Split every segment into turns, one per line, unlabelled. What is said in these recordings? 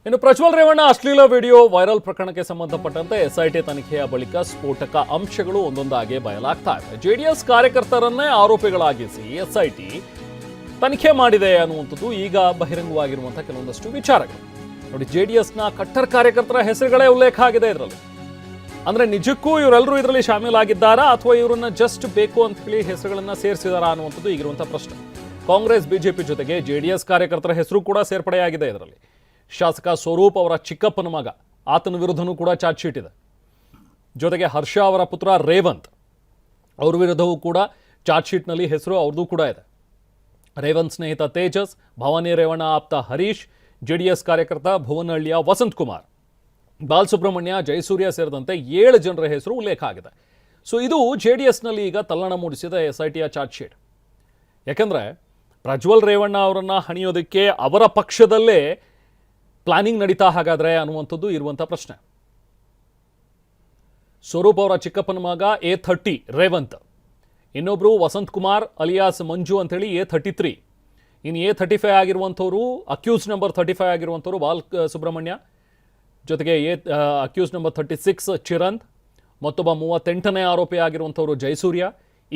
ಇನ್ನು ಪ್ರಜ್ವಲ್ ರೇವಣ್ಣ ಅಶ್ಲೀಲ video viral ಪ್ರಕರಣಕ್ಕೆ ಸಂಬಂಧಪಟ್ಟಂತೆ ಎಸ್ಐಟಿ ತನಿಖೆಯ ಬಳಿಕ ಸ್ಫೋಟಕ ಅಂಶಗಳು ಒಂದೊಂದಾಗಿ ಬಯಲಾಗ್ತಾ ಇವೆ. ಜೆಡಿಎಸ್ ಕಾರ್ಯಕರ್ತರನ್ನೇ ಆರೋಪಿಗಳಾಗಿಸಿ ಎಸ್ಐಟಿ ತನಿಖೆ ಮಾಡಿದೆ ಅನ್ನುವಂಥದ್ದು ಈಗ ಬಹಿರಂಗವಾಗಿರುವಂತಹ ಕೆಲವೊಂದಷ್ಟು ವಿಚಾರಗಳು. ನೋಡಿ, ಜೆಡಿಎಸ್ನ ಕಟ್ಟರ್ ಕಾರ್ಯಕರ್ತರ ಹೆಸರುಗಳೇ ಉಲ್ಲೇಖ ಆಗಿದೆ ಇದರಲ್ಲಿ. ಅಂದ್ರೆ ನಿಜಕ್ಕೂ ಇವರೆಲ್ಲರೂ ಇದರಲ್ಲಿ ಶಾಮೀಲಾಗಿದ್ದಾರಾ ಅಥವಾ ಇವರನ್ನ ಜಸ್ಟ್ ಬೇಕು ಅಂತ ಹೇಳಿ ಹೆಸರುಗಳನ್ನ ಸೇರಿಸಿದಾರಾ ಅನ್ನುವಂಥದ್ದು ಈಗಿರುವಂತಹ ಪ್ರಶ್ನೆ. ಕಾಂಗ್ರೆಸ್ ಬಿಜೆಪಿ ಜೊತೆಗೆ ಜೆಡಿಎಸ್ ಕಾರ್ಯಕರ್ತರ ಹೆಸರು ಕೂಡ ಸೇರ್ಪಡೆಯಾಗಿದೆ ಇದರಲ್ಲಿ. ಶಾಸಕ ಸ್ವರೂಪ್ ಅವರ ಚಿಕ್ಕಪ್ಪನ ಮಗ, ಆತನ ವಿರುದ್ಧನೂ ಕೂಡ ಚಾರ್ಜ್ ಶೀಟ್ ಇದೆ. ಜೊತೆಗೆ ಹರ್ಷ ಅವರ ಪುತ್ರ ರೇವಂತ್ ಅವ್ರ ವಿರುದ್ಧವೂ ಕೂಡ ಚಾರ್ಜ್ ಶೀಟ್ನಲ್ಲಿ ಹೆಸರು ಅವ್ರದ್ದು ಕೂಡ ಇದೆ. ರೇವಂತ್ ಸ್ನೇಹಿತ ತೇಜಸ್, ಭವಾನಿ ರೇವಣ್ಣ ಆಪ್ತ ಹರೀಶ್, ಜೆಡಿಎಸ್ ಕಾರ್ಯಕರ್ತ ಭುವನಹಳ್ಳಿಯ ವಸಂತ್ ಕುಮಾರ್, ಬಾಲಸುಬ್ರಹ್ಮಣ್ಯ, ಜಯಸೂರ್ಯ ಸೇರಿದಂತೆ 7 ಜನರ ಹೆಸರು ಉಲ್ಲೇಖ ಆಗಿದೆ. ಸೊ ಇದು ಜೆಡಿಎಸ್ನಲ್ಲಿ ಈಗ ತಲ್ಲಣ ಮೂಡಿಸಿದ ಎಸ್ಐಟಿಯ ಚಾರ್ಜ್ ಶೀಟ್. ಯಾಕಂದರೆ ಪ್ರಜ್ವಲ್ ರೇವಣ್ಣ ಅವರನ್ನು ಹಣಿಯೋದಕ್ಕೆ ಅವರ ಪಕ್ಷದಲ್ಲೇ ಪ್ಲಾನಿಂಗ್ ನಡೀತಾ ಹಾಗಾದ್ರೆ ಅನ್ನುವಂಥದ್ದು ಇರುವಂಥ ಪ್ರಶ್ನೆ. ಸ್ವರೂಪ್ ಅವರ ಚಿಕ್ಕಪ್ಪನ ಮಗ A30 ರೇವಂತ್, ಇನ್ನೊಬ್ಬರು ವಸಂತ್ ಕುಮಾರ್ ಅಲಿಯಾಸ್ ಮಂಜು ಅಂತೇಳಿ A33, ಇನ್ನು A35 ಆಗಿರುವಂಥವ್ರು ಅಕ್ಯೂಸ್ ನಂಬರ್ 35 ಆಗಿರುವಂಥವ್ರು ಬಾಲ್ ಸುಬ್ರಹ್ಮಣ್ಯ, ಜೊತೆಗೆ ಅಕ್ಯೂಸ್ ನಂಬರ್ 36 ಚಿರಂತ್, ಮತ್ತೊಬ್ಬ 38ನೇ ಆರೋಪಿ ಆಗಿರುವಂಥವ್ರು ಜಯಸೂರ್ಯ,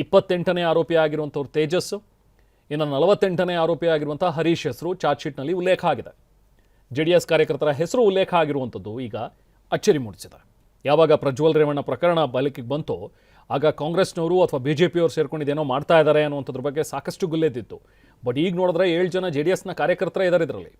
28ನೇ ಆರೋಪಿ ಆಗಿರುವಂಥವ್ರು ತೇಜಸ್, ಇನ್ನು 48ನೇ ಆರೋಪಿ ಆಗಿರುವಂಥ ಹರೀಶ್ ಹೆಸರು ಚಾರ್ಜ್ ಶೀಟ್ನಲ್ಲಿ ಉಲ್ಲೇಖ ಆಗಿದೆ. ಜೆಡಿಎಸ್ ಕಾರ್ಯಕರ್ತರ ಹೆಸರು ಉಲ್ಲೇಖ ಆಗಿರುವಂಥದ್ದು ಈಗ ಅಚ್ಚರಿ ಮೂಡಿಸಿದೆ. ಯಾವಾಗ ಪ್ರಜ್ವಲ್ ರೇವಣ್ಣ ಪ್ರಕರಣ ಬಯಲಿಗೆ ಬಂತೋ ಆಗ ಕಾಂಗ್ರೆಸ್ನವರು ಅಥವಾ ಬಿಜೆಪಿಯವರು ಸೇರ್ಕೊಂಡಿದ್ದೇನೋ ಮಾಡ್ತಾ ಇದ್ದಾರೆ ಅನ್ನುವಂಥದ್ರ ಬಗ್ಗೆ ಸಾಕಷ್ಟು ಗುಲ್ಲೆದ್ದಿತ್ತು. ಬಟ್ ಈಗ ನೋಡಿದ್ರೆ 7 ಜನ ಜೆಡಿಎಸ್ನ ಕಾರ್ಯಕರ್ತರೇ ಇದ್ದಾರೆ ಇದರಲ್ಲಿ.